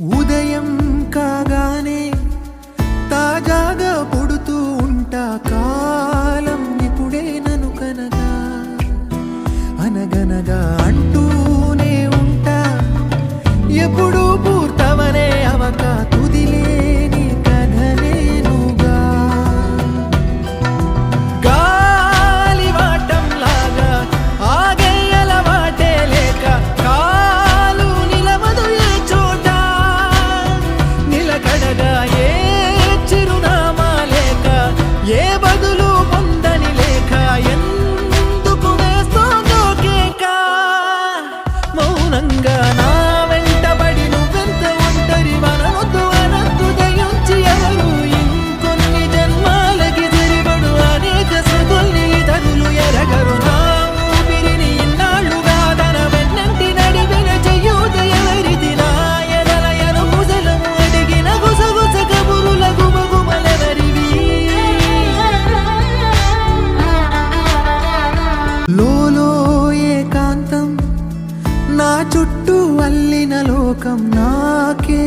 ఉదయం కాగానే తాజాగా పుడుతూ ఉంటా, కాలం ఇప్పుడే నన్ను కనగా అనగనగా అంటూనే ఉంటా, ఎప్పుడూ పూర్తవనే అవక తుదిలేని కథనేనుగా. గాలివాటంలాగా ఆగేయల వాటే లేక కాలు నిలవదు ఏ చోట, నిలకడగా ఏ చిరునామా లేక ఏ బదులు పొందని లేక ఎందుకు వేస్తోందో కేక. మౌనంగా నా వెంటబడి నువ్వెంత ఒంటరి వనవద్దు అనద్దు దయించి ఎవరు ఇంకొన్ని జన్మాలకి తిరిగడు అనేక సతుల్ని తగులు ఎరగరు. నా ఊపిరిని ఇన్నాళ్ళుగా తన వెన్నంటి నడిపిన చెయ్యూత ఎవరిది, నా ఎదలయను కుశలము అడిగిన గుసగుస కబురుల గుమగుమలెవరివి. లోలో ఏకాంతం నా చుట్టూ అల్లిన లోకం నాకే